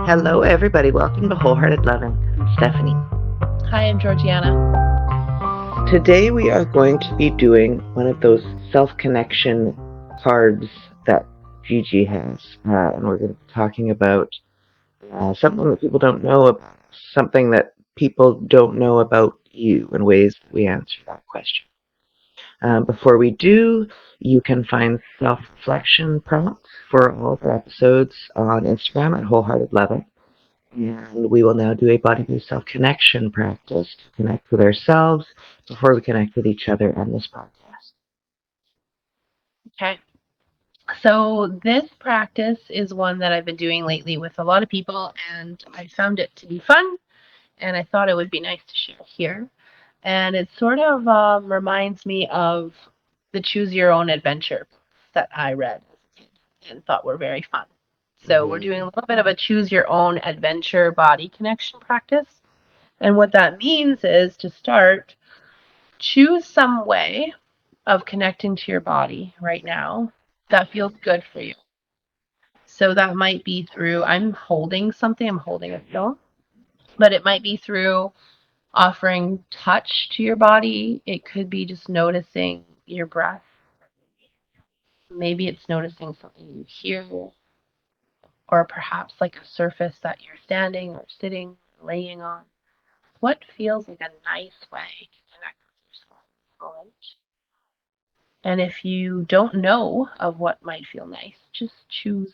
Hello, everybody. Welcome to Wholehearted Loving. I'm Stephanie. Hi, I'm Georgiana. Today, we are going to be doing one of those self connection cards that Gigi has. And we're going to be talking about something that people don't know about, something that people don't know about you, and ways that we answer that question. Before we do, you can find self reflection prompts for all of our episodes on Instagram at Wholehearted Loving. And we will now do a body view self connection practice to connect with ourselves before we connect with each other on this podcast. Okay. So, this practice is one that I've been doing lately with a lot of people, and I found it to be fun, and I thought it would be nice to share here. And it sort of reminds me of the Choose Your Own Adventure that I read as a kid and thought were very fun. So, we're doing a little bit of a Choose Your Own Adventure body connection practice. And what that means is to start, choose some way of connecting to your body right now that feels good for you. So that might be through I'm holding something, I'm holding a stone, but it might be through offering touch to your body. It could be just noticing your breath. Maybe it's noticing something you hear, or perhaps like a surface that you're standing or sitting, laying on. What feels like a nice way to connect with yourself? And if you don't know of what might feel nice, just choose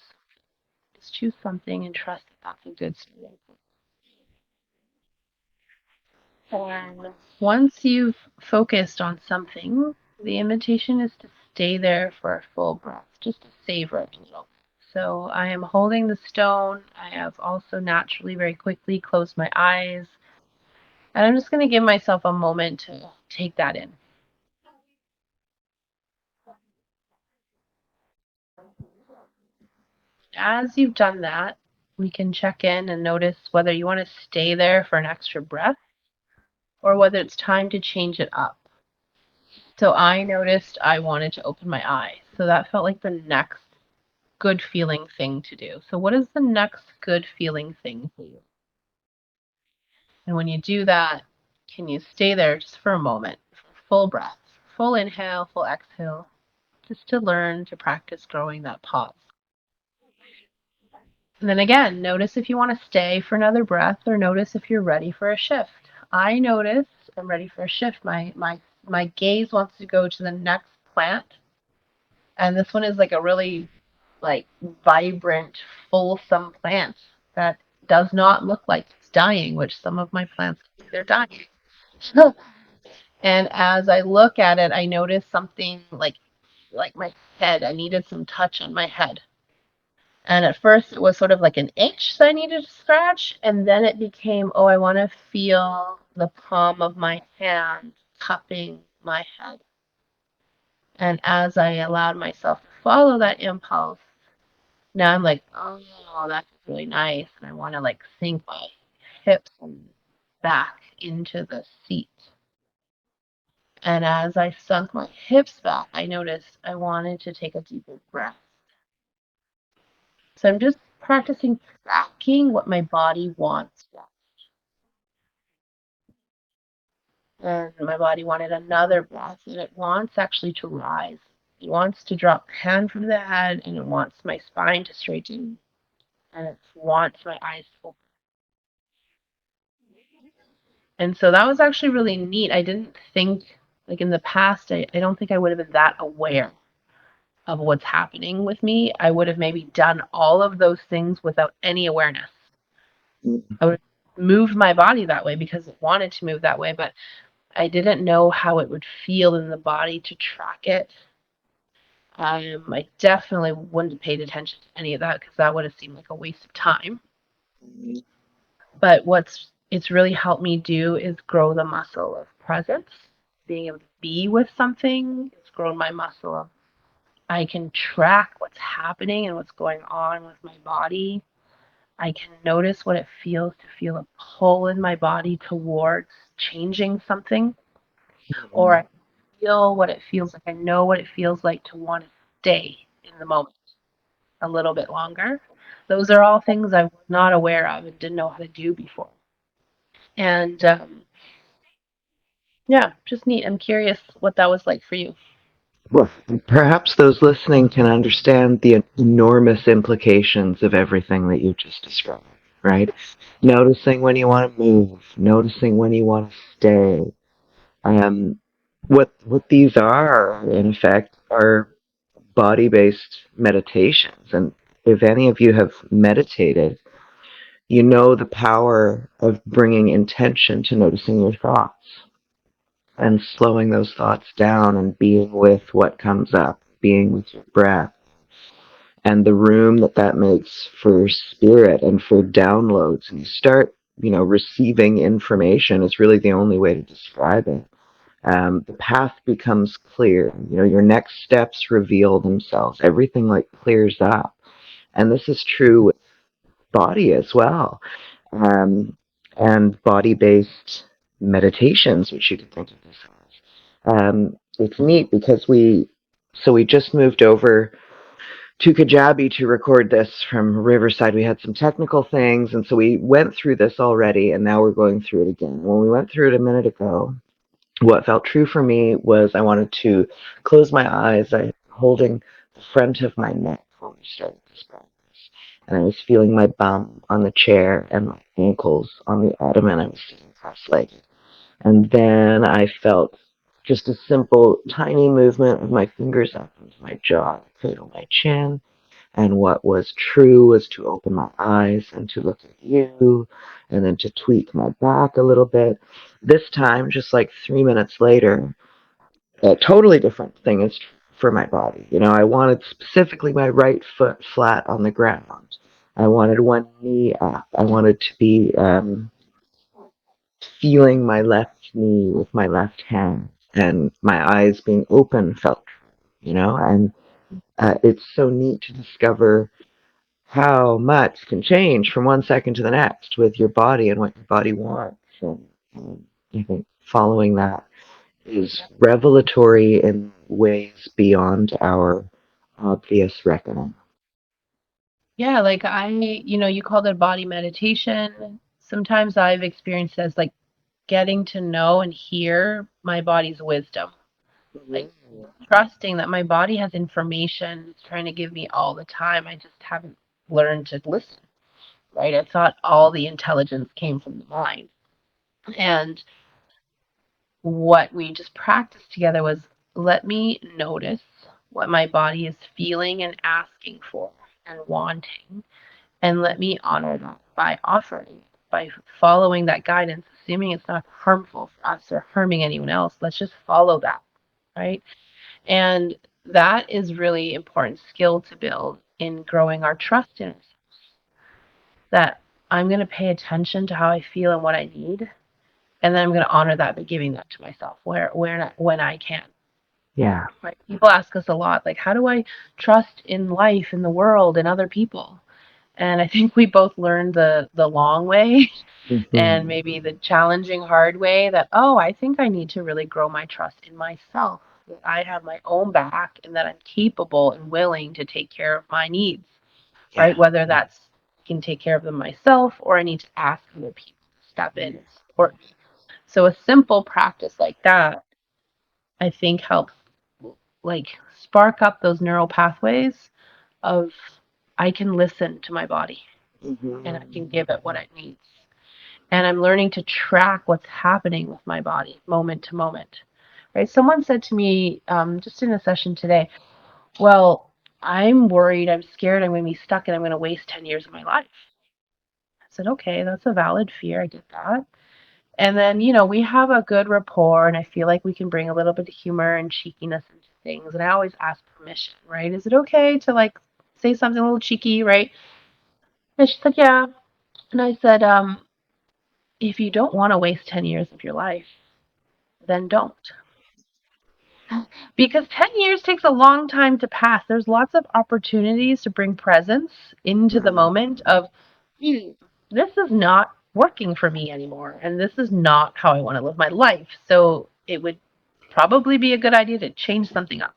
something and trust that that's a good starting point. And once you've focused on something, the invitation is to stay there for a full breath, just to savor it a little. So I am holding the stone. I have also naturally, very quickly closed my eyes. And I'm just going to give myself a moment to take that in. As you've done that, we can check in and notice whether you want to stay there for an extra breath or whether it's time to change it up. So I noticed I wanted to open my eyes. So that felt like the next good feeling thing to do. So, what is the next good feeling thing for you? And when you do that, can you stay there just for a moment, full breath, full inhale, full exhale, just to learn to practice growing that pause? And then again, notice if you want to stay for another breath or notice if you're ready for a shift. I notice I'm ready for a shift. My gaze wants to go to the next plant. And this one is like a really like vibrant, fulsome plant that does not look like it's dying, which some of my plants they're dying. And as I look at it, I notice something like my head. I needed some touch on my head. And at first it was sort of like an itch that I needed to scratch, and then it became, oh, I want to feel the palm of my hand cupping my head. And as I allowed myself to follow that impulse, now I'm like, oh, that's really nice. And I want to like sink my hips and back into the seat. And as I sunk my hips back, I noticed I wanted to take a deeper breath. So I'm just practicing tracking what my body wants. And my body wanted another breath, and it wants actually to rise. It wants to drop hand from the head, and it wants my spine to straighten, and it wants my eyes to open. And so that was actually really neat. I didn't think, like in the past, I don't think I would have been that aware of what's happening with me. I would have maybe done all of those things without any awareness. I would have moved my body that way because it wanted to move that way, but I didn't know how it would feel in the body to track it. I definitely wouldn't have paid attention to any of that because that would have seemed like a waste of time. But what's it's really helped me do is grow the muscle of presence, being able to be with something. It's grown my muscle of I can track what's happening and what's going on with my body. I can notice what it feels to feel a pull in my body towards changing something, or I feel what it feels like. I know what it feels like to want to stay in the moment a little bit longer. Those are all things I was not aware of and didn't know how to do before. And yeah, just neat. I'm curious what that was like for you. Well, perhaps those listening can understand the enormous implications of everything that you just described, right? Noticing when you want to move, noticing when you want to stay. Um, what these are, in effect, are body-based meditations. And if any of you have meditated, you know the power of bringing intention to noticing your thoughts and slowing those thoughts down and being with what comes up, being with your breath, and the room that that makes for spirit and for downloads. And you start, receiving information is really the only way to describe it. The path becomes clear. Your next steps reveal themselves. Everything like clears up. And this is true with body as well. Um, and body-based meditations, which you could think of this as. It's neat because we just moved over to Kajabi to record this from Riverside. We had some technical things, and so we went through this already, and now we're going through it again. When we went through it a minute ago, what felt true for me was I wanted to close my eyes, holding the front of my neck when we started this practice. And I was feeling my bum on the chair and my ankles on the ottoman. I was sitting cross-legged. And then I felt just a simple, tiny movement of my fingers up into my jaw, cradle my chin. And what was true was to open my eyes and to look at you, and then to tweak my back a little bit. This time, just like 3 minutes later, a totally different thing is for my body. I wanted specifically my right foot flat on the ground. I wanted one knee up. I wanted to be feeling my left knee with my left hand, and my eyes being open felt, and it's so neat to discover how much can change from one second to the next with your body and what your body wants. And I think following that is revelatory in ways beyond our obvious reckoning. Yeah, like you called it body meditation. Sometimes I've experienced it as like getting to know and hear my body's wisdom. Like trusting that my body has information it's trying to give me all the time. I just haven't learned to listen, right? I thought all the intelligence came from the mind. And what we just practiced together was let me notice what my body is feeling and asking for and wanting, and let me honor that by offering, by following that guidance, assuming it's not harmful for us or harming anyone else. Let's just follow that, right? And that is really important skill to build in growing our trust in ourselves. That I'm going to pay attention to how I feel and what I need, and then I'm going to honor that by giving that to myself where when I can. Yeah. Right? People ask us a lot, like, how do I trust in life, in the world, in other people? And I think we both learned the long way and Mm-hmm. maybe the challenging hard way that, oh, I think I need to really grow my trust in myself, that I have my own back and that I'm capable and willing to take care of my needs, right? Yeah. Whether that's I can take care of them myself or I need to ask other people to step in and support me. So a simple practice like that, I think helps like spark up those neural pathways of I can listen to my body and I can Mm-hmm. give it what it needs. And I'm learning to track what's happening with my body moment to moment. Right? Someone said to me just in a session today, well, I'm worried, I'm scared, I'm going to be stuck and I'm going to waste 10 years of my life. I said, okay, that's a valid fear. I get that. And then, we have a good rapport and I feel like we can bring a little bit of humor and cheekiness into things. And I always ask permission, right? Is it okay to like say something a little cheeky, right? And she's like, yeah. And I said, if you don't want to waste 10 years of your life, then don't. Because 10 years takes a long time to pass. There's lots of opportunities to bring presence into the moment of, hmm, this is not working for me anymore. And this is not how I want to live my life. So it would probably be a good idea to change something up.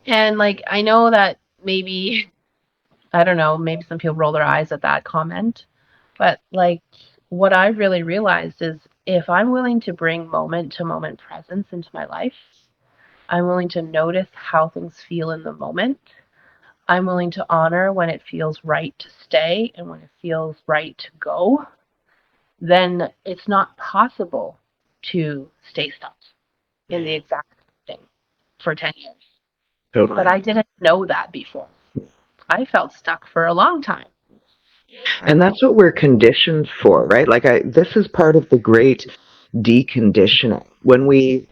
And like, I know that maybe I don't know, maybe some people roll their eyes at that comment, but like what I really realized is if I'm willing to bring moment to moment presence into my life, I'm willing to notice how things feel in the moment. I'm willing to honor when it feels right to stay and when it feels right to go. Then it's not possible to stay stuck in the exact thing for 10 years. But Totally. I didn't know that before. I felt stuck for a long time. And that's what we're conditioned for, right? This is part of the great deconditioning. When we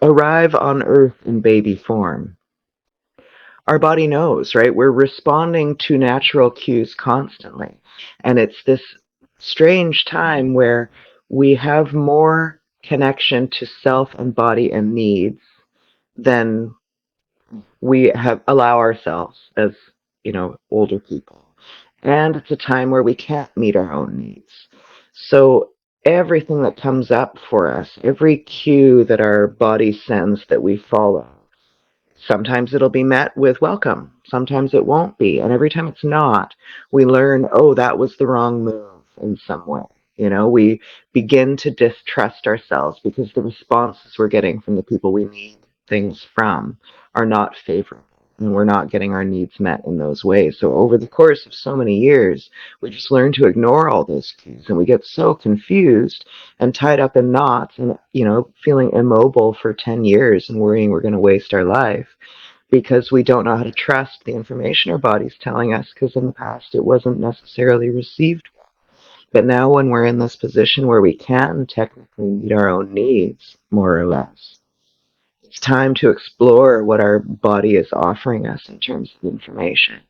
arrive on Earth in baby form, our body knows, right? We're responding to natural cues constantly. And it's this strange time where we have more connection to self and body and needs than we have allow ourselves as, older people. And it's a time where we can't meet our own needs. So everything that comes up for us, every cue that our body sends that we follow, sometimes it'll be met with welcome. Sometimes it won't be. And every time it's not, we learn, oh, that was the wrong move in some way. We begin to distrust ourselves because the responses we're getting from the people we need things from are not favorable. And we're not getting our needs met in those ways. So over the course of so many years, we just learn to ignore all those cues and we get so confused and tied up in knots and, feeling immobile for 10 years and worrying we're going to waste our life because we don't know how to trust the information our body's telling us because in the past it wasn't necessarily received. But now when we're in this position where we can technically meet our own needs, more or less, it's time to explore what our body is offering us in terms of information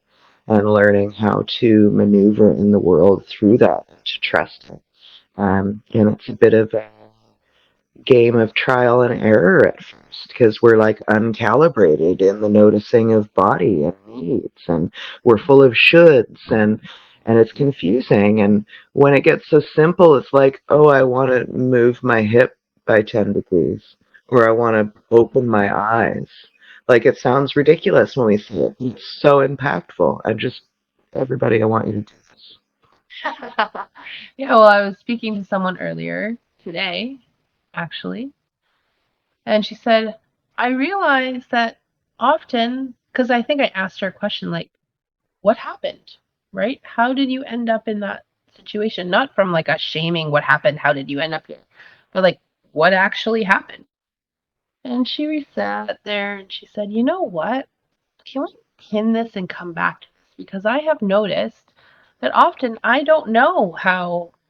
and learning how to maneuver in the world through that, to trust it. And it's a bit of a game of trial and error at first because we're like uncalibrated in the noticing of body and needs, and we're full of shoulds, and it's confusing. And when it gets so simple, it's like, oh, I want to move my hip by 10 degrees, or I want to open my eyes. Like, it sounds ridiculous when we say it. It's so impactful. Everybody, I want you to do this. Yeah, well, I was speaking to someone earlier today, actually, and she said, I realized that often, because I think I asked her a question like, what happened? Right? How did you end up in that situation? Not from like a shaming what happened, how did you end up here? But like, what actually happened? And she sat there and she said, you know what? Can we pin this and come back to this? Because I have noticed that often I don't know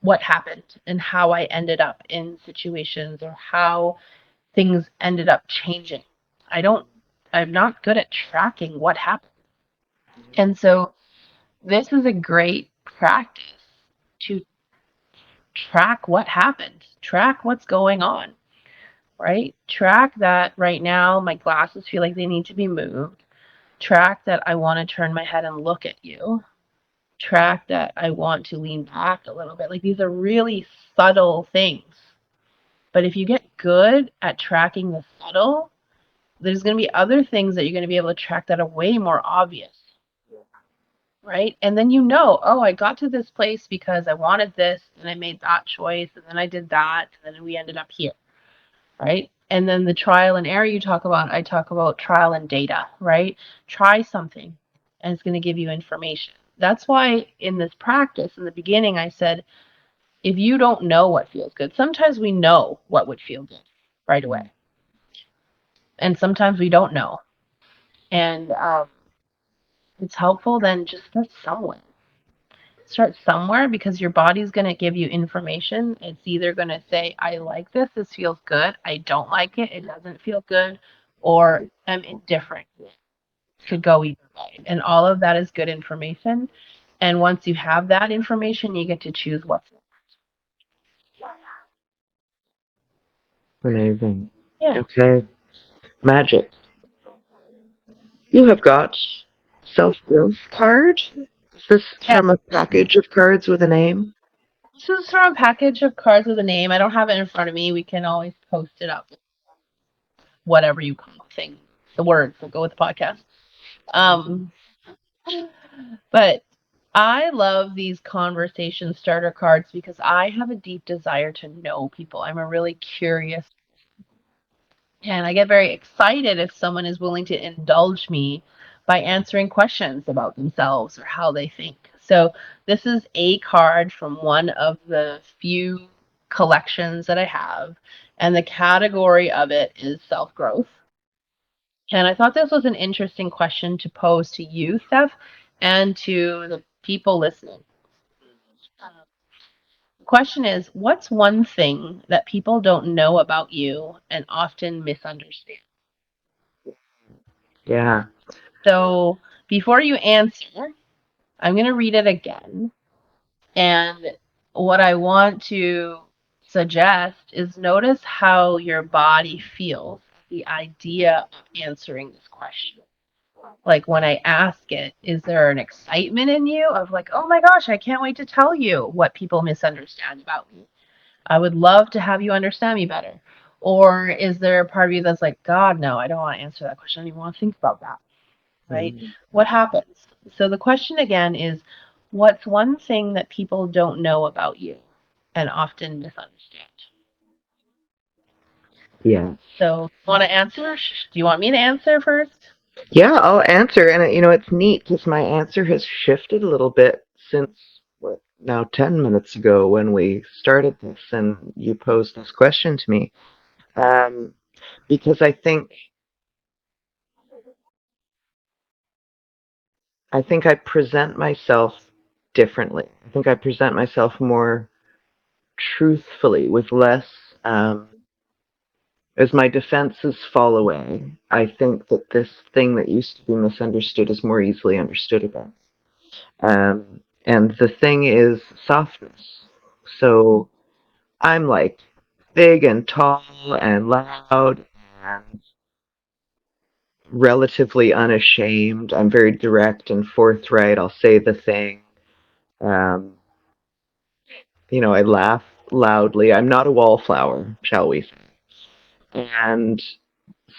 what happened and how I ended up in situations or how things ended up changing. I don't I'm not good at tracking what happened. And so this is a great practice to track what happened, track what's going on, right? Track that right now my glasses feel like they need to be moved. Track that I want to turn my head and look at you. Track that I want to lean back a little bit. Like these are really subtle things. But if you get good at tracking the subtle, there's going to be other things that you're going to be able to track that are way more obvious, right? And then oh, I got to this place because I wanted this and I made that choice and then I did that and then we ended up here, right? And then the trial and error you talk about, I talk about trial and data, right? Try something and it's going to give you information. That's why in this practice, in the beginning, I said, if you don't know what feels good, sometimes we know what would feel good right away. And sometimes we don't know. And it's helpful then just start somewhere. Start somewhere because your body's going to give you information. It's either going to say, I like this, this feels good. I don't like it, it doesn't feel good, or I'm indifferent. Could go either way. And all of that is good information. And once you have that information, you get to choose what's Amazing. yeah. Okay. Magic. You have got self-growth card. Is this Yeah. from a package of cards with a name? This is from a package of cards with a name. I don't have it in front of me. We can always post it up. Whatever you call the thing. The words will go with the podcast. Um But I love these conversation starter cards because I have a deep desire to know people. I'm a really curious, and I get very excited if someone is willing to indulge me by answering questions about themselves or how they think. So, this is a card from one of the few collections that I have, and the category of it is self growth. And I thought this was an interesting question to pose to you, Steph, and to the people listening. The question is, what's one thing that people don't know about you and often misunderstand? Yeah. So before you answer, I'm going to read it again. And what I want to suggest is notice how your body feels the idea of answering this question. Like when I ask it, is there an excitement in you of like, oh my gosh, I can't wait to tell you what people misunderstand about me? I would love to have you understand me better. Or is there a part of you that's like, God, no, I don't want to answer that question. I don't even want to think about that, right? Mm. What happens? So the question again is, what's one thing that people don't know about you and often misunderstand? Yeah. So, want to answer? Do you want me to answer first? Yeah, I'll answer. And, it's neat because my answer has shifted a little bit since, what, now 10 minutes ago when we started this and you posed this question to me. Um, because I think I present myself differently. I think I present myself more truthfully with less, as my defenses fall away. I think that this thing that used to be misunderstood is more easily understood again. And the thing is softness. So I'm like big and tall and loud and relatively unashamed. I'm very direct and forthright. I'll say the thing. Um, I laugh loudly. I'm not a wallflower, shall we say. And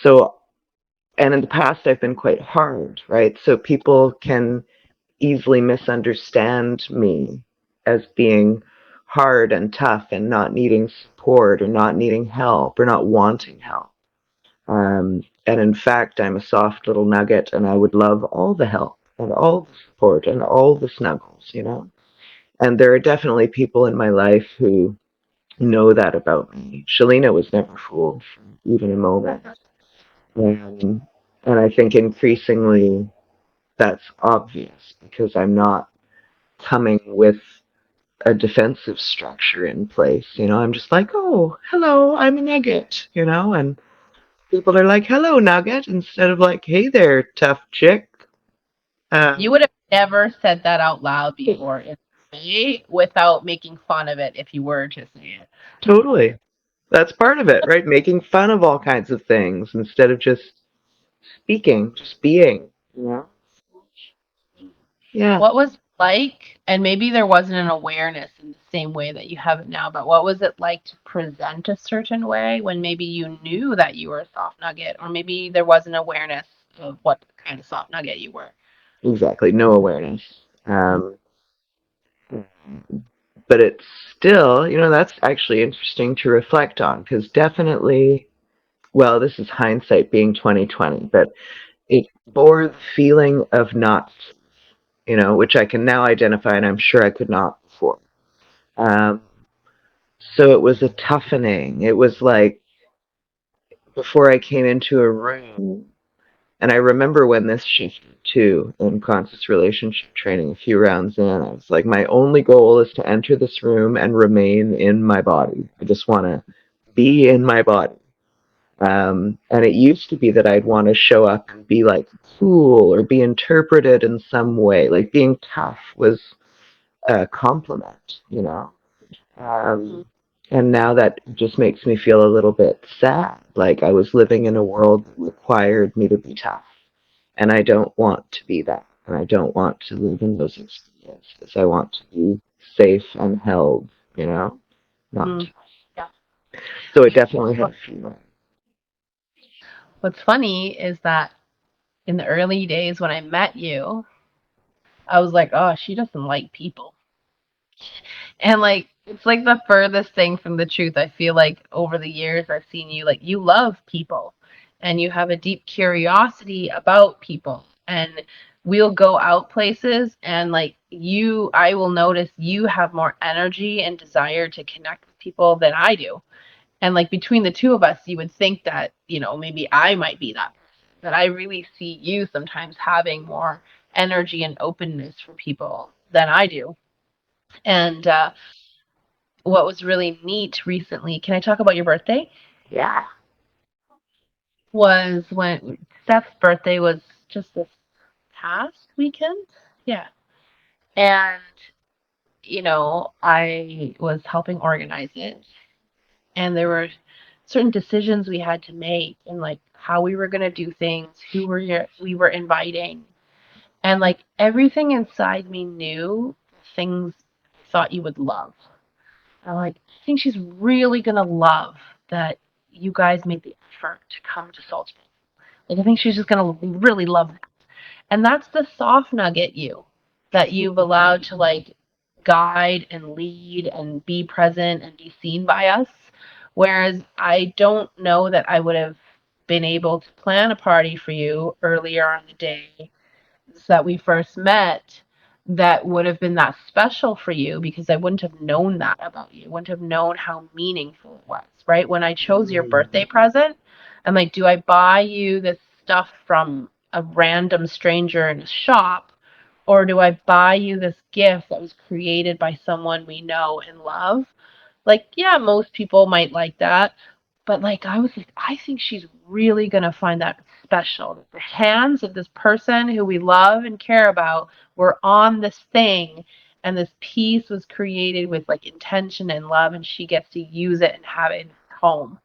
so, and in the past, I've been quite hard, right? So people can easily misunderstand me as being hard and tough and not needing support or not needing help or not wanting help. And in fact, I'm a soft little nugget and I would love all the help and all the support and all the snuggles. And there are definitely people in my life who know that about me. Shalina was never fooled for even a moment. Um, and I think increasingly that's obvious because I'm not coming with a defensive structure in place. I'm just like, oh, hello, I'm a nugget. And people are like, hello, nugget, instead of like, hey there, tough chick. You Um, would have never said that out loud before in a way without making fun of it if you were to say it. totally. That's part of it, right? Making fun of all kinds of things instead of just speaking, just being. Yeah, What was it like, and maybe there wasn't an awareness in the same way that you have it now, but what was it like to present a certain way when maybe you knew that you were a soft nugget, or maybe there was an awareness of what kind of soft nugget you were? exactly. No awareness. Um, but it's still, that's actually interesting to reflect on because definitely, well, this is hindsight being 2020, but it bore the feeling of not, which I can now identify, and I'm sure I could not before. Um, so it was a toughening. It was like before I came into a room, and I remember when this shifted too in conscious relationship training a few rounds in. I was like, my only goal is to enter this room and remain in my body. I just want to be in my body. And it used to be that I'd want to show up and be like cool or be interpreted in some way. Like being tough was a compliment. Um, and now that just makes me feel a little bit sad. Like I was living in a world that required me to be tough. And I don't want to be that. And I don't want to live in those experiences. I want to be safe and held, not. Mm. Yeah. So it definitely had a feeling. What's funny is that in the early days when I met you, I was like, oh, she doesn't like people. And like it's like the furthest thing from the truth. I feel like over the years I've seen you like you love people and you have a deep curiosity about people. And we'll go out places and like you I will notice you have more energy and desire to connect with people than I do. And like between the two of us, you would think that, maybe I might be that. But I really see you sometimes having more energy and openness for people than I do. And what was really neat recently, can I talk about your birthday? Yeah. Was when Steph's birthday was just this past weekend. Yeah. And, I was helping organize it. And there were certain decisions we had to make and like how we were going to do things, we were inviting. And like everything inside me knew things I thought you would love. I'm like, I think she's really gonna love that you guys made the effort to come to Salt Spring. Like, I think she's just gonna really love that. And that's the soft nugget you that you've allowed to like guide and lead and be present and be seen by us. Whereas I don't know that I would have been able to plan a party for you earlier in the day that we first met that would have been that special for you because I wouldn't have known that about you. I wouldn't have known how meaningful it was, right? When I chose your birthday present, I'm like, do I buy you this stuff from a random stranger in a shop? Or do I buy you this gift that was created by someone we know and love? Like, yeah, most people might like that. But like I was like, I think she's really gonna find that special. The hands of this person who we love and care about were on this thing, and this piece was created with like intention and love, and she gets to use it and have it in her home.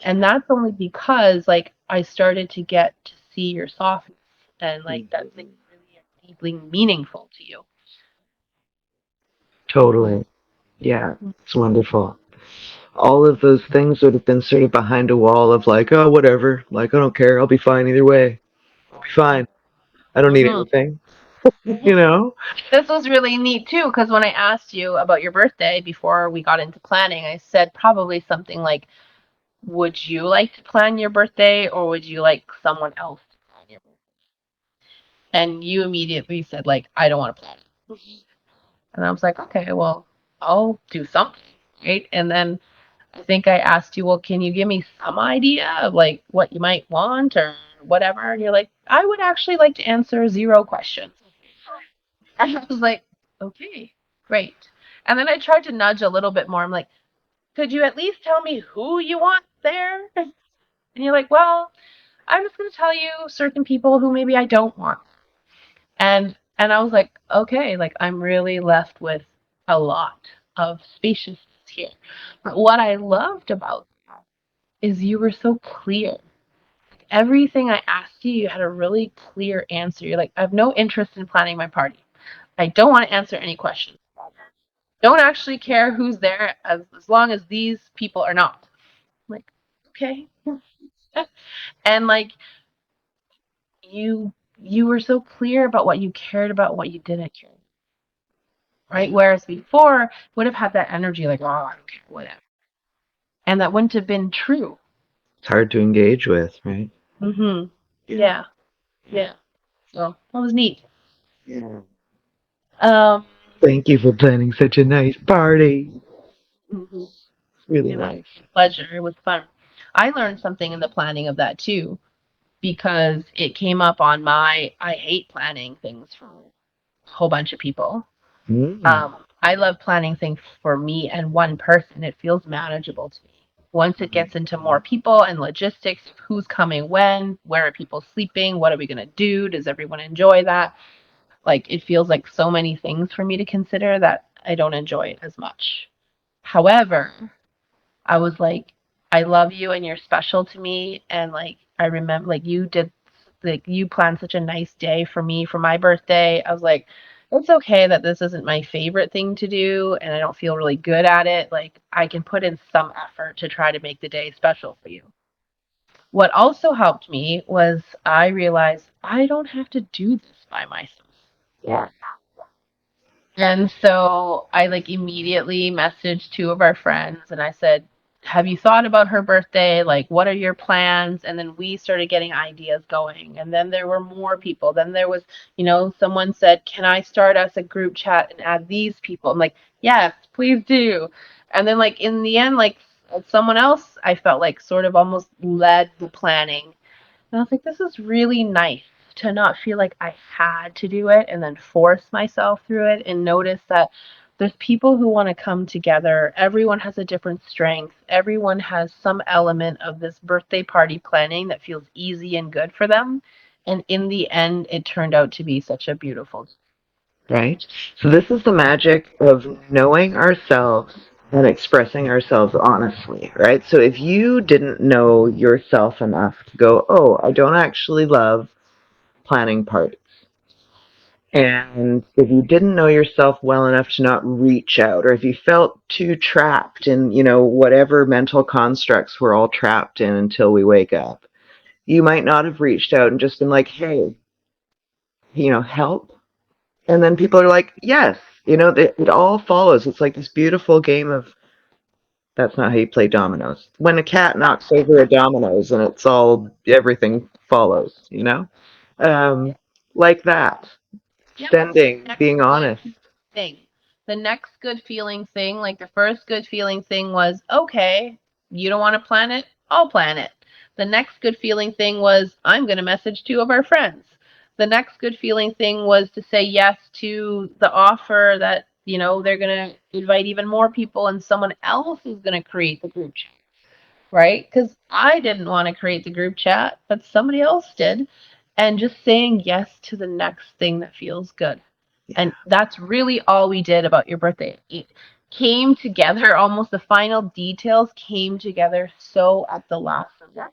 And that's only because like I started to get to see your softness and like that thing really deeply meaningful to you. Totally. Yeah. It's wonderful. All of those things would have been sort of behind a wall of like, oh, whatever. Like, I don't care. I'll be fine either way. I'll be fine. I don't need Mm-hmm. anything. You know? This was really neat too, because when I asked you about your birthday before we got into planning, I said probably something like, would you like to plan your birthday or would you like someone else to plan your birthday? And you immediately said, like, I don't want to plan it. And I was like, okay, well, I'll do something, right? And then I think I asked you, well, can you give me some idea of like what you might want or whatever? And you're like, I would actually like to answer 0 questions. And I was like, okay, great. And then I tried to nudge a little bit more. I'm like, could you at least tell me who you want there? And you're like, well, I'm just going to tell you certain people who maybe I don't want. And I was like, okay, like I'm really left with a lot of spaciousness here. But what I loved about that is you were so clear. Everything I asked you, you had a really clear answer. You're like, I have no interest in planning my party. I don't want to answer any questions. Don't actually care who's there as long as these people are not. I'm like, okay. And like you were so clear about what you cared about, what you didn't care, right? Whereas before would have had that energy like, oh, I don't care, whatever. And that wouldn't have been true. It's hard to engage with, right? Mhm. Yeah. Yeah. Yeah. So that was neat. Yeah. Um Thank you for planning such a nice party. mhm. It's really It was nice. a pleasure. It was fun. I learned something in the planning of that too because it came up on my I hate planning things for a whole bunch of people. Mm. I love planning things for me and one person. It feels manageable to me. Once it gets into more people and logistics, who's coming when, where are people sleeping, what are we going to do, does everyone enjoy that? Like, it feels like so many things for me to consider that I don't enjoy it as much. However, I was like, I love you and you're special to me. And like, I remember, like, you planned such a nice day for me for my birthday. I was like, it's okay that this isn't my favorite thing to do and I don't feel really good at it. Like, I can put in some effort to try to make the day special for you. What also helped me was I realized I don't have to do this by myself. Yeah. And so I like immediately messaged two of our friends and I said, have you thought about her birthday? Like, what are your plans? And then we started getting ideas going. And then there were more people. Then there was, someone said, can I start us a group chat and add these people? I'm like, yes, please do. And then, like, in the end, like, someone else, I felt like sort of almost led the planning. And I was like, this is really nice to not feel like I had to do it and then force myself through it and notice that there's people who want to come together. Everyone has a different strength. Everyone has some element of this birthday party planning that feels easy and good for them. And in the end, it turned out to be such a beautiful. Right? So this is the magic of knowing ourselves and expressing ourselves honestly, right? So if you didn't know yourself enough to go, oh, I don't actually love planning parties, and if you didn't know yourself well enough to not reach out, or if you felt too trapped in, whatever mental constructs we're all trapped in until we wake up, you might not have reached out and just been like, hey, help. And then people are like, yes, it all follows. It's like this beautiful game of, that's not how you play dominoes. When a cat knocks over a dominoes and it's all, everything follows, Um, like that. Yeah, what's the Sending, next being good honest. thing? The next good feeling thing, like the first good feeling thing was, okay, you don't want to plan it? I'll plan it. The next good feeling thing was, I'm going to message two of our friends. The next good feeling thing was to say yes to the offer that, they're going to invite even more people and someone else is going to create the group chat, right? Because I didn't want to create the group chat, but somebody else did. And just saying yes to the next thing that feels good. Yeah. And that's really all we did about your birthday. It came together, almost the final details came together so at the last minute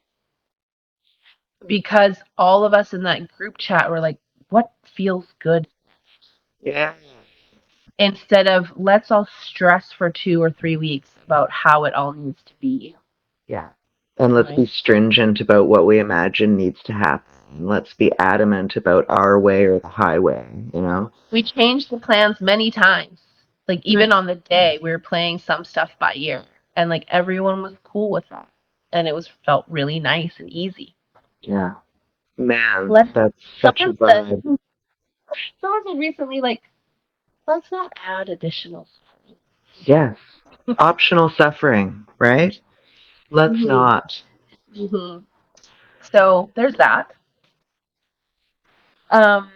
because all of us in that group chat were like, what feels good? Yeah. Instead of let's all stress for 2 or 3 weeks about how it all needs to be. Yeah. And let's be Right? stringent about what we imagine needs to happen. Let's be adamant about our way or the highway. We changed the plans many times. Like even on the day, we were playing some stuff by ear, and like everyone was cool with that, and it was felt really nice and easy. Yeah. Man, Let's. that's such a Someone said. vibe. Someone said recently, like, let's not add additional. Yes. Optional suffering, right? Let's Mm-hmm. not. Mm-hmm. So there's that. Um,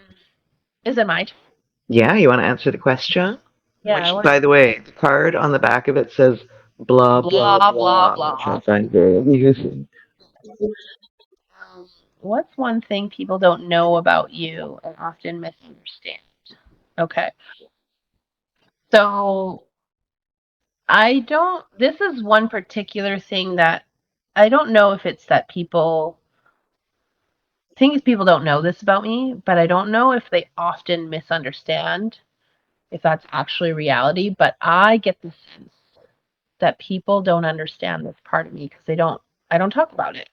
is it my turn? Yeah, you want to answer the question? Yeah, I Which, want by the way, the card on the back of it says blah, blah, blah blah blah, which I blah. find very amusing. What's one thing people don't know about you and often misunderstand? Okay, so I don't. This is one particular thing that I don't know if it's that people things people don't know this about me, but I don't know if they often misunderstand if that's actually reality. But I get the sense that people don't understand this part of me because I don't talk about it.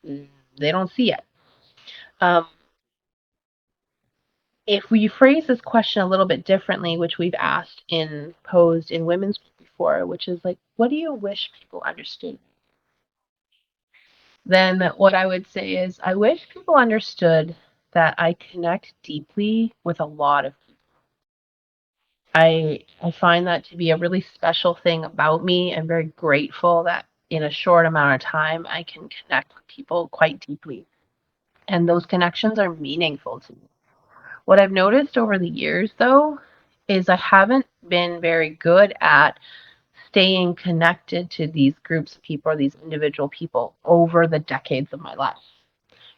They don't see it. Um, if we phrase this question a little bit differently, which we've asked in posed in women's group before, which is like, what do you wish people understood? Then what I would say is, I wish people understood that I connect deeply with a lot of people. I find that to be a really special thing about me. I'm very grateful that in a short amount of time I can connect with people quite deeply. And those connections are meaningful to me. What I've noticed over the years though is I haven't been very good at staying connected to these groups of people or these individual people over the decades of my life.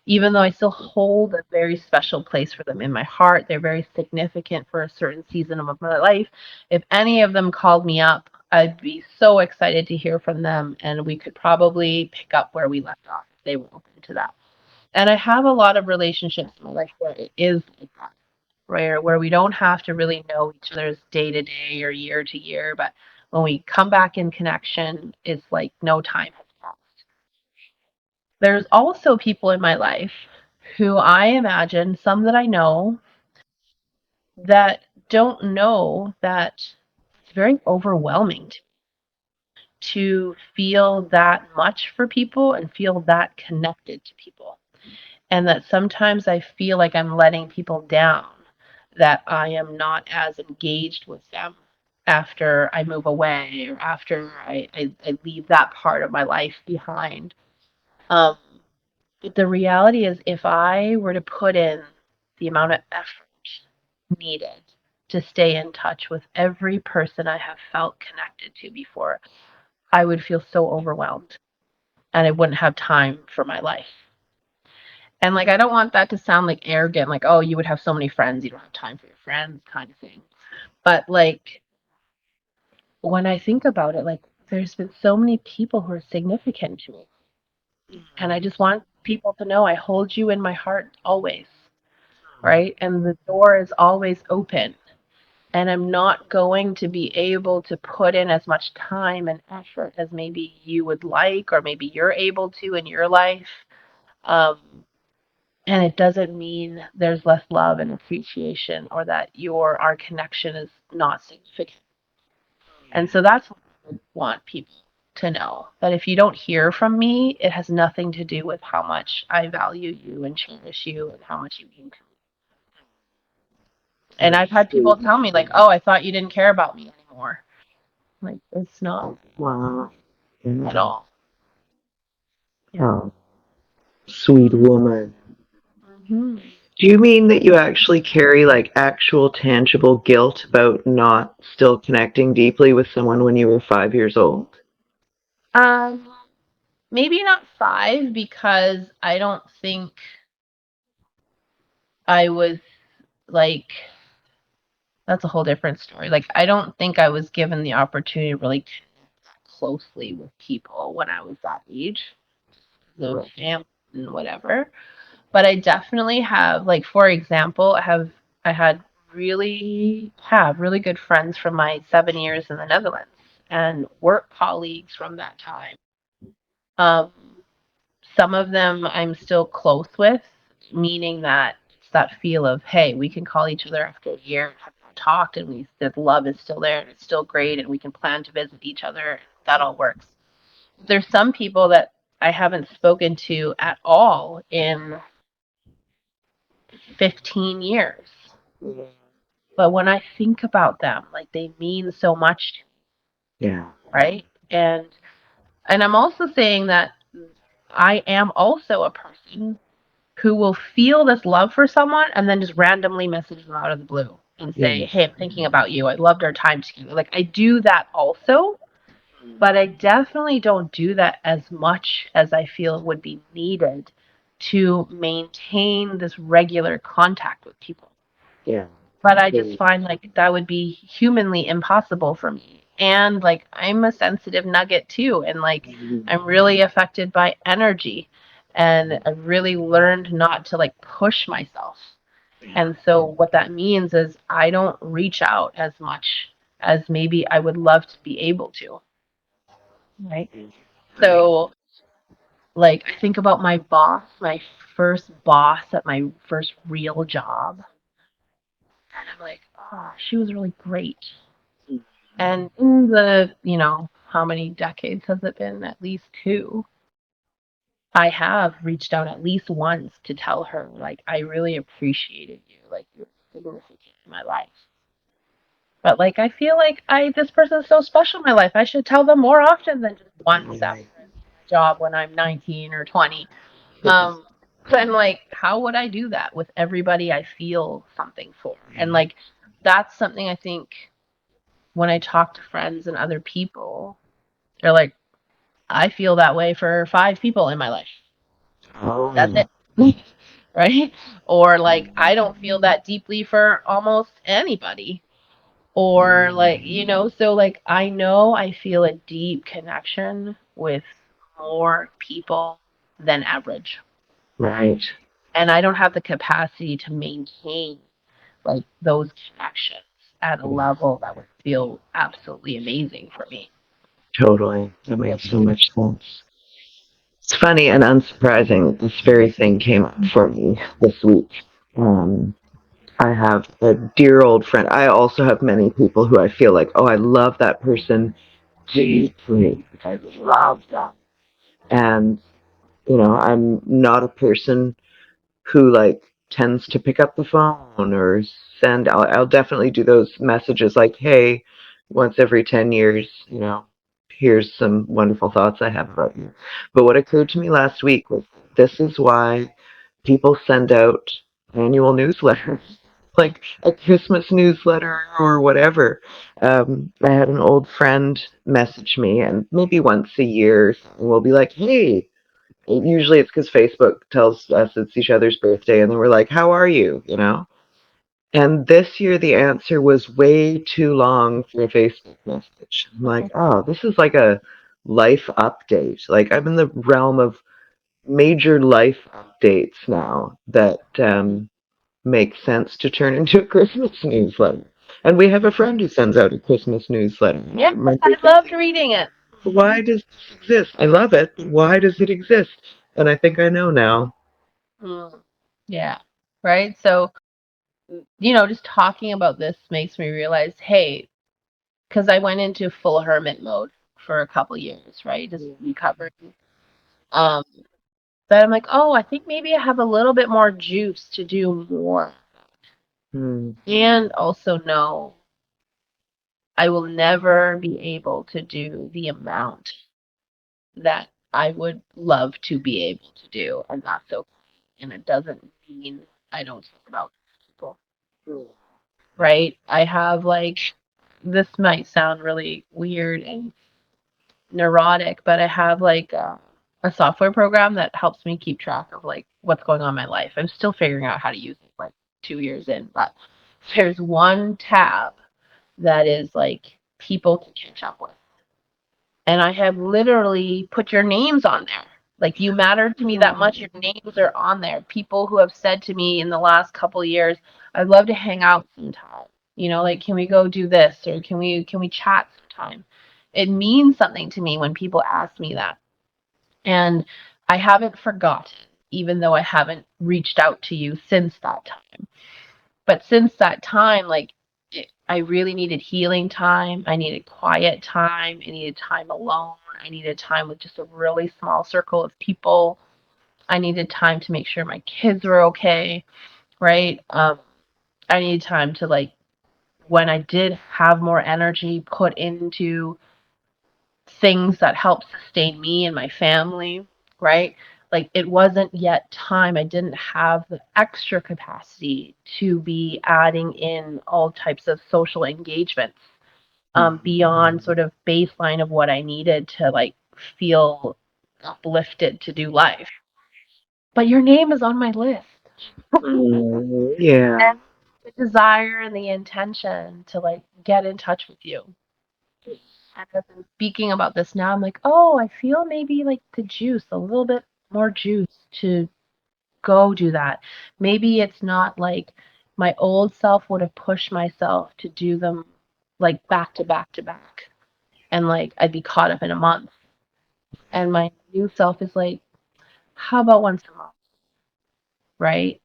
Even though I still hold a very special place for them in my heart, they're very significant for a certain season of my life. If any of them called me up, I'd be so excited to hear from them, and we could probably pick up where we left off if they were open to that. And I have a lot of relationships in my life where it is like that, where we don't have to really know each other's day to day or year to year, but when we come back in connection, it's like no time has passed. There's also people in my life who I imagine, some that I know, that don't know that it's very overwhelming to feel that much for people and feel that connected to people. And that sometimes I feel like I'm letting people down, that I am not as engaged with them after I move away or after I leave that part of my life behind. Um, but the reality is, if I were to put in the amount of effort needed to stay in touch with every person I have felt connected to before, I would feel so overwhelmed and I wouldn't have time for my life. And like, I don't want that to sound like arrogant, like, oh, you would have so many friends, you don't have time for your friends, kind of thing. But like, when I think about it, like, there's been so many people who are significant to me. And I just want people to know I hold you in my heart always, right? And the door is always open. And I'm not going to be able to put in as much time and effort as maybe you would like, or maybe you're able to in your life. Um, and it doesn't mean there's less love and appreciation, or that our connection is not significant. And so that's what I would want people to know, that if you don't hear from me, it has nothing to do with how much I value you and cherish you and how much you mean to me. And I've had people tell me, like, oh, I thought you didn't care about me anymore. Like, it's not. Wow. At all. Yeah. Oh, sweet woman. Hmm. Do you mean that you actually carry like actual tangible guilt about not still connecting deeply with someone when you were 5 years old? Um, Maybe not 5, because I don't think I was like, that's a whole different story. Like, I don't think I was given the opportunity to really connect closely with people when I was that age, the family and whatever. But I definitely have, like, for example, I had really good friends from my 7 years in the Netherlands and work colleagues from that time. Um, some of them I'm still close with, meaning that it's that feel of, hey, we can call each other after a year and have talked, and the love is still there and it's still great, and we can plan to visit each other. That all works. There's some people that I haven't spoken to at all in 15 years. But when I think about them, like, they mean so much to me, Yeah. right? And I'm also saying that I am also a person who will feel this love for someone and then just randomly message them out of the blue and say, Yeah. hey, I'm thinking about you. I loved our time together. Like, I do that also, but I definitely don't do that as much as I feel would be needed to maintain this regular contact with people. Yeah. But I just find like that would be humanly impossible for me. And like, I'm a sensitive nugget too. And like, I'm really affected by energy. And I've really learned not to like push myself. And so what that means is I don't reach out as much as maybe I would love to be able to. Right. So like, I think about my boss, my first boss at my first real job. And I'm like, oh, she was really great. And in the, how many decades has it been? At least 2. I have reached out at least once to tell her, like, I really appreciated you. Like, you're significant in my life. But, like, I feel like this person's so special in my life. I should tell them more often than just once after my job when I'm 19 or 20. Um, and, like, how would I do that with everybody I feel something for? And, like, that's something I think when I talk to friends and other people, they're like, I feel that way for 5 people in my life. That's Oh. it. Right? Or like, I don't feel that deeply for almost anybody. Or like, so like, I know I feel a deep connection with more people than average. Right. And I don't have the capacity to maintain like those connections at a level that would feel absolutely amazing for me. Totally. That makes so much sense. It's funny and unsurprising. This very thing came up for me this week. Um, I have a dear old friend. I also have many people who I feel like, oh, I love that person deeply. I love them. And, I'm not a person who like tends to pick up the phone or send. I'll definitely do those messages like, hey, once every 10 years, here's some wonderful thoughts I have about you. But what occurred to me last week was this is why people send out annual newsletters, like a Christmas newsletter or whatever. I had an old friend message me, and maybe once a year, we'll be like, hey, usually it's because Facebook tells us it's each other's birthday, and then we're like, how are you? And this year the answer was way too long for a Facebook message. I'm like, oh, this is like a life update. Like I'm in the realm of major life updates now that make sense to turn into a Christmas newsletter. And we have a friend who sends out a Christmas newsletter. Yeah, I loved reading it. Why does this exist? I love it. Why does it exist? And I think I know now. Yeah, right. So, just talking about this makes me realize, hey, because I went into full hermit mode for a couple years, right? Just recovering. Um, that I'm like, oh, I think maybe I have a little bit more juice to do more. And also know I will never be able to do the amount that I would love to be able to do, and that's okay. And it doesn't mean I don't think about people, right? I have like, this might sound really weird and neurotic, but I have like a software program that helps me keep track of like what's going on in my life. I'm still figuring out how to use it like 2 years in, but there's one tab that is like people to catch up with. And I have literally put your names on there. Like you matter to me that much, your names are on there. People who have said to me in the last couple of years, I'd love to hang out sometime. Like can we go do this or can we chat sometime? It means something to me when people ask me that. And I haven't forgotten, even though I haven't reached out to you since that time. But since that time, like I really needed healing time. I needed quiet time. I needed time alone. I needed time with just a really small circle of people. I needed time to make sure my kids were okay, right? I needed time to like when I did have more energy put into things that help sustain me and my family, right? Like it wasn't yet time. I didn't have the extra capacity to be adding in all types of social engagements beyond sort of baseline of what I needed to like feel uplifted to do life. But your name is on my list. Yeah. And the desire and the intention to like get in touch with you. And as I'm speaking about this now, I'm like, oh, I feel maybe like the juice, a little bit more juice to go do that. Maybe it's not like my old self would have pushed myself to do them like back to back to back. And like I'd be caught up in a month. And my new self is like, how about once a month, right?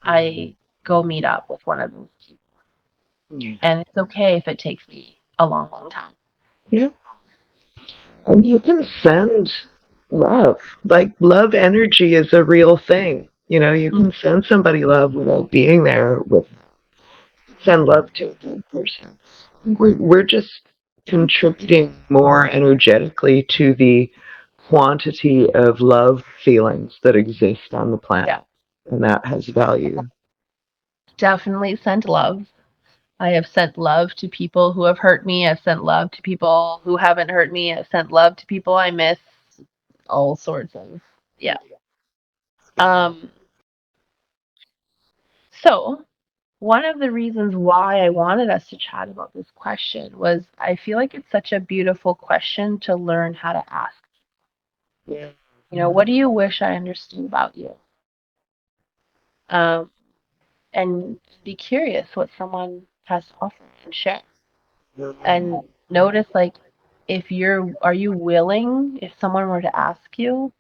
I go meet up with one of those people. And it's okay if it takes me a long, long time. Yeah. And you can send love. Like, love energy is a real thing. You can send somebody love without being there with, send love to a third person. We're just contributing more energetically to the quantity of love feelings that exist on the planet. Yeah. And that has value. Definitely sent love. I have sent love to people who have hurt me. I've sent love to people who haven't hurt me. I've sent love to people I miss. All sorts of, yeah. Um, so one of the reasons why I wanted us to chat about this question was I feel like it's such a beautiful question to learn how to ask. Yeah. What do you wish I understood about you? Um, and be curious what someone has to offer and share. And notice like if are you willing if someone were to ask you,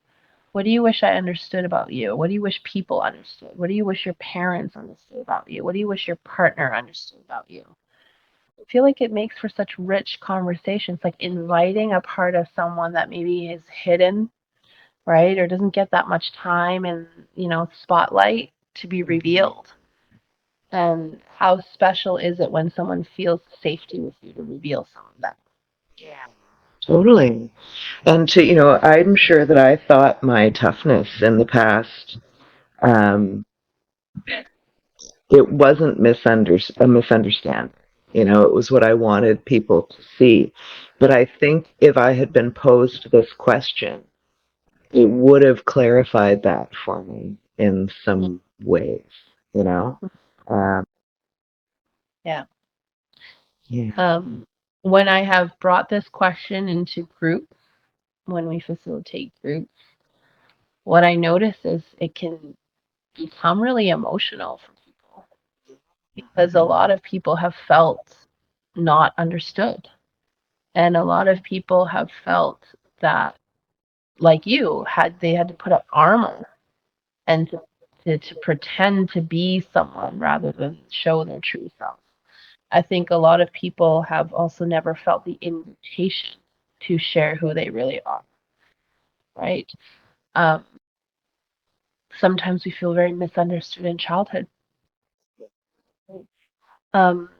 What do you wish I understood about you? What do you wish people understood? What do you wish your parents understood about you? What do you wish your partner understood about you? I feel like it makes for such rich conversations, like inviting a part of someone that maybe is hidden, right? Or doesn't get that much time and, spotlight to be revealed. And how special is it when someone feels safety with you to reveal some of that? Yeah. Totally. And I'm sure that I thought my toughness in the past, um, it wasn't a misunderstanding. It was what I wanted people to see. But I think if I had been posed this question, it would have clarified that for me in some ways, you know? Um, Yeah. yeah. When I have brought this question into groups, when we facilitate groups, what I notice is it can become really emotional for people because a lot of people have felt not understood. And a lot of people have felt that, like you, they had to put up armor and to pretend to be someone rather than show their true self. I think a lot of people have also never felt the invitation to share who they really are, right? Um, Sometimes we feel very misunderstood in childhood.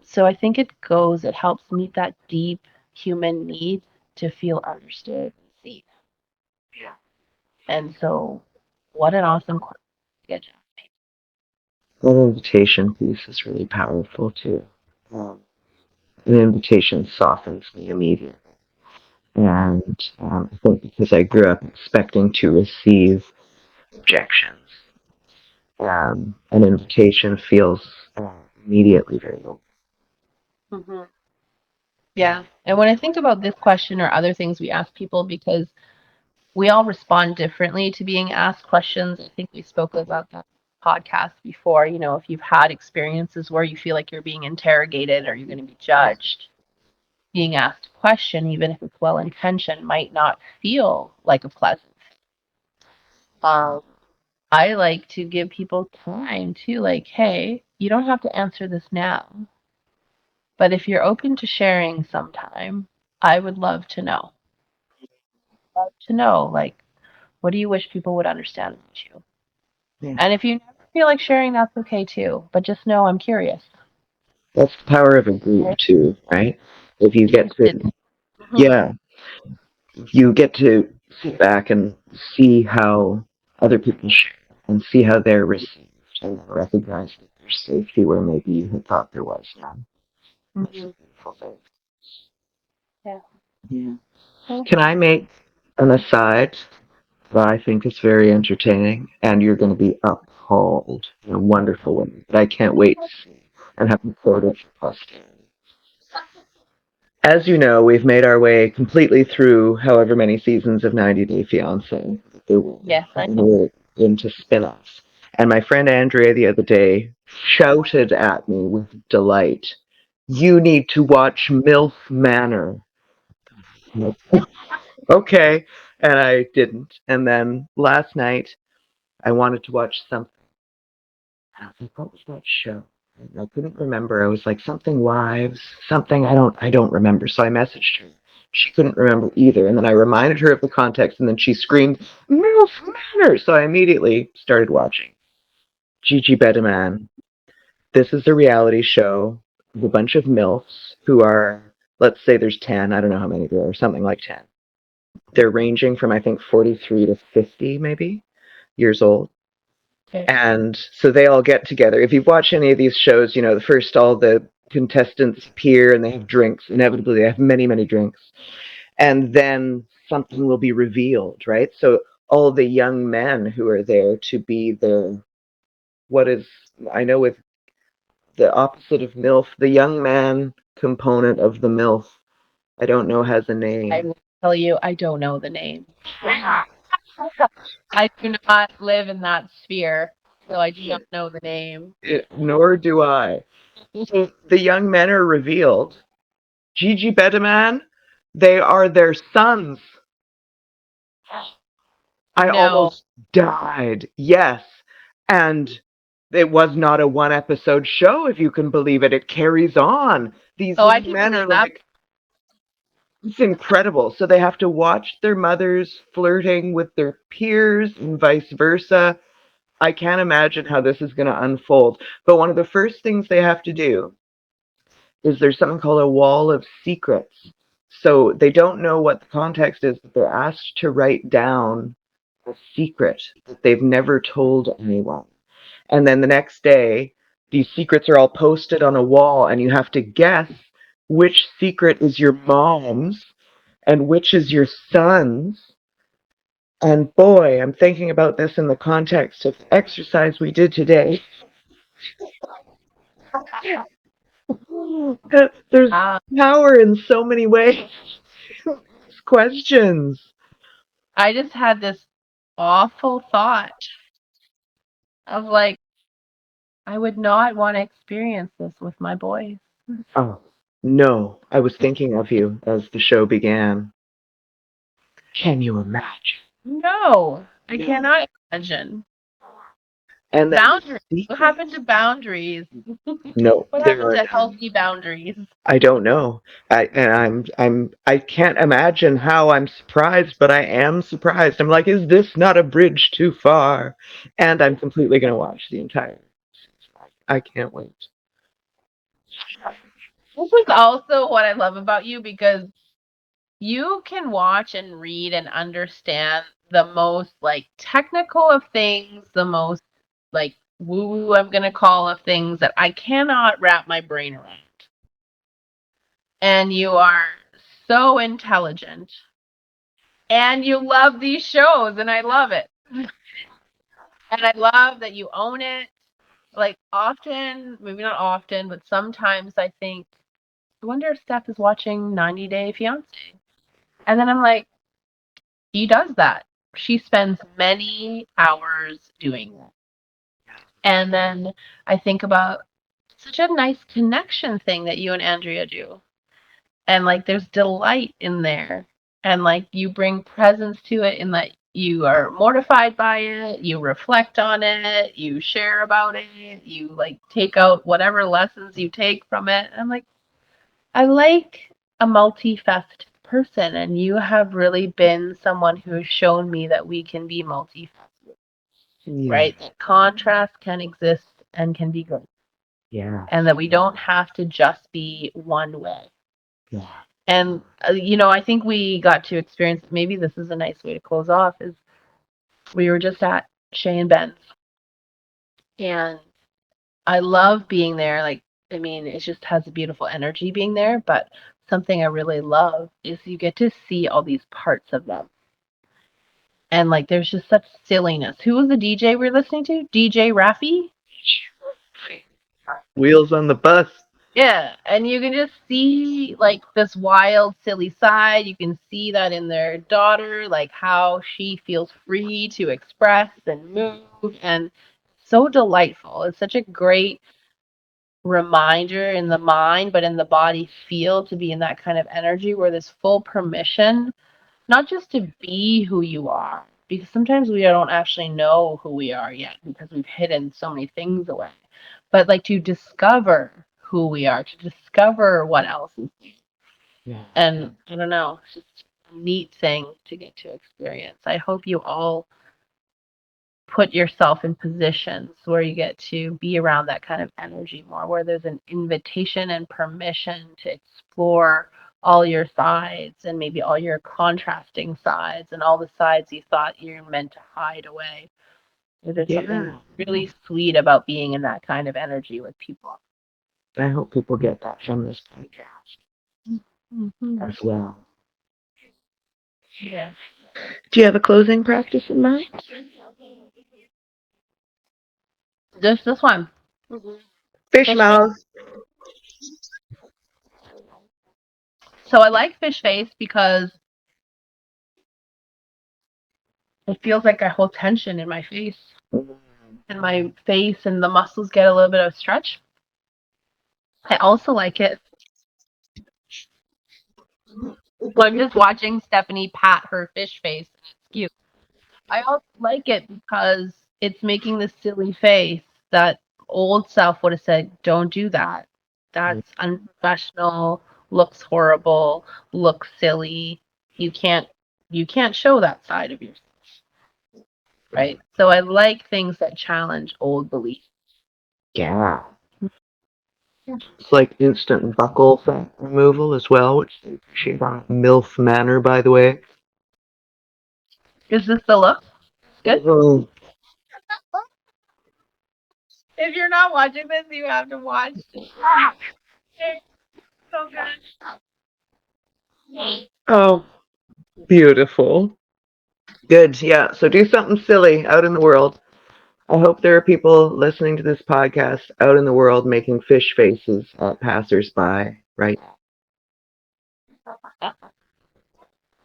So I think it helps meet that deep human need to feel understood and seen. Yeah. And so, what an awesome question to get to ask people. That invitation piece is really powerful too. Um, an invitation softens me immediately. And I think because I grew up expecting to receive objections, an invitation feels immediately very open. Mm-hmm. Yeah. And when I think about this question or other things we ask people, because we all respond differently to being asked questions. I think we spoke about that podcast before. If you've had experiences where you feel like you're being interrogated or you're going to be judged, being asked a question, even if it's well intentioned, might not feel like a pleasant. Um, I like to give people time to, like, hey, you don't have to answer this now, but if you're open to sharing sometime, I would love to know. Love to know, like, what do you wish people would understand about you? Yeah. And if you never feel like sharing, that's okay too. But just know I'm curious. That's the power of a group Right? too, right? If you get to, Interested. Mhm. yeah, you get to sit back and see how other people share and see how they're received and recognize that there's safety where maybe you had thought there was none. That's a Mhm. beautiful thing. Yeah. Yeah. Thank Can you. I make an aside that I think is very entertaining, and you're going to be appalled in a wonderful way that I can't wait to see and have recorded for posterity. As you know, we've made our way completely through however many seasons of 90 Day Fiancé. Yes, I know. We're into spin-offs. And my friend Andrea the other day shouted at me with delight, "You need to watch MILF Manor." Okay. And I didn't. And then last night, I wanted to watch something. And I was like, what was that show? And I couldn't remember. I was like, something wives, something I don't remember. So I messaged her. She couldn't remember either. And then I reminded her of the context, and then she screamed, MILF Manor! So I immediately started watching. Gigi Bediman. This is a reality show of a bunch of MILFs who are, let's say there's 10, I don't know how many there are, something like 10. They're ranging from, I think, 43 to 50, maybe, years old. Okay. And so they all get together. If you've watched any of these shows, the first all the contestants appear and they have drinks. Inevitably, they have many, many drinks. And then something will be revealed, right? So all the young men who are there to be what is, I know with the opposite of MILF, the young man component of the MILF, I don't know, has a I name. will tell you, I don't know the name. I do not live in that sphere, so I do not know the name. Nor do I. So the young men are revealed. Gigi Bediman, they are their sons. I No. almost died. Yes. And it was not a one episode show, if you can believe it. It carries on. These Oh, I young can men are believe that. like, it's incredible. So they have to watch their mothers flirting with their peers and vice versa. I can't imagine how this is going to unfold. But one of the first things they have to do is there's something called a wall of secrets. So they don't know what the context is, but they're asked to write down a secret that they've never told anyone. And then the next day, these secrets are all posted on a wall, and you have to guess which secret is your mom's and which is your son's. And boy, I'm thinking about this in the context of the exercise we did today. There's Uh, power in so many ways. Questions. I just had this awful thought of like, I would not want to experience this with my boys. Oh, no. I was thinking of you as the show began. Can you imagine? No, I No. cannot imagine. And then the Boundaries. What secret? happened to boundaries? No, What there happened are to none. healthy boundaries? I don't know. I can't imagine how I'm surprised, but I am surprised. I'm like, is this not a bridge too far? And I'm completely gonna watch the entire. I can't wait. This is also what I love about you because you can watch and read and understand the most like technical of things, the most like woo woo I'm gonna call of things that I cannot wrap my brain around. And you are so intelligent. And you love these shows and I love it. And I love that you own it. Like often, maybe not often, but sometimes I think, I wonder if Steph is watching 90 Day Fiance. And then I'm like, he does that. She spends many hours doing that. And then I think about such a nice connection thing that you and Andrea do. And like there's delight in there. And like you bring presence to it in that you are mortified by it, you reflect on it, you share about it, you like take out whatever lessons you take from it. And I'm like, I like a multifaceted person, and you have really been someone who's shown me that we can be multifaceted, Yeah. right? That contrast can exist and can be good, Yeah. and that we don't have to just be one way. Yeah. And I think we got to experience. Maybe this is a nice way to close off. Is we were just at Shay and Ben's, and I love being there. Like, I mean, it just has a beautiful energy being there. But something I really love is you get to see all these parts of them. And like, there's just such silliness. Who was the DJ we were listening to? DJ Raffi? Wheels on the bus. Yeah. And you can just see like this wild, silly side. You can see that in their daughter, like how she feels free to express and move. And so delightful. It's such a great reminder in the mind, but in the body feel to be in that kind of energy where there's full permission, not just to be who you are, because sometimes we don't actually know who we are yet because we've hidden so many things away, but like to discover who we are, to discover what else is. Yeah. And I don't know, it's just a neat thing to get to experience. I hope you all put yourself in positions where you get to be around that kind of energy more, where there's an invitation and permission to explore all your sides and maybe all your contrasting sides and all the sides you thought you're meant to hide away. There's something Yeah. really sweet about being in that kind of energy with people. I hope people get that from this podcast Mm-hmm. as well. Yeah. Do you have a closing practice in mind? Just this one. Fish Fish face. mouth. So I like fish face because it feels like I hold tension in my face. And my face and the muscles get a little bit of stretch. I also like it when I'm just watching Stephanie pat her fish face. It's cute. I also like it because it's making this silly face that old self would have said, "Don't do that. That's unprofessional. Looks horrible. Looks silly. You can't show that side of yourself." Right? So I like things that challenge old beliefs. Yeah. It's like instant buckle fat removal as well, which they appreciate on MILF manner, by the way. Is this the look? Good. Oh, If you're not watching this, you have to watch. It's so good. oh, beautiful. Good. Yeah. So do something silly out in the world. I hope there are people listening to this podcast out in the world making fish faces at passersby, right?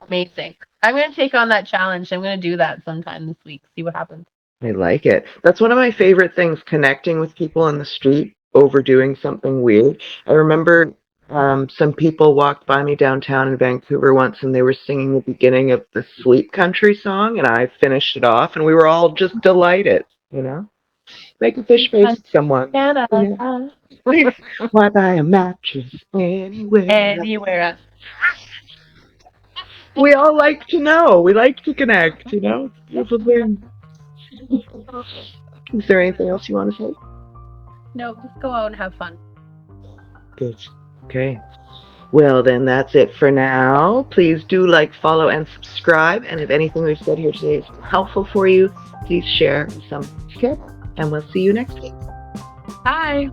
Amazing. I'm going to take on that challenge. I'm going to do that sometime this week. See what happens. I like it. That's one of my favorite things, connecting with people on the street over doing something weird. I remember some people walked by me downtown in Vancouver once and they were singing the beginning of the Sleep Country song, and I finished it off, and we were all just delighted, you know? Make a fish face at someone. Yeah. Why buy a mattress anywhere? Anywhere. We all like to know. We like to connect, you know? It's a beautiful thing. Is there anything else you want to say? No, just go out and have fun. Good. Okay. Well, then that's it for now. Please do like, follow, and subscribe. And if anything we've said here today is helpful for you, please share with some kids. And we'll see you next week. Bye.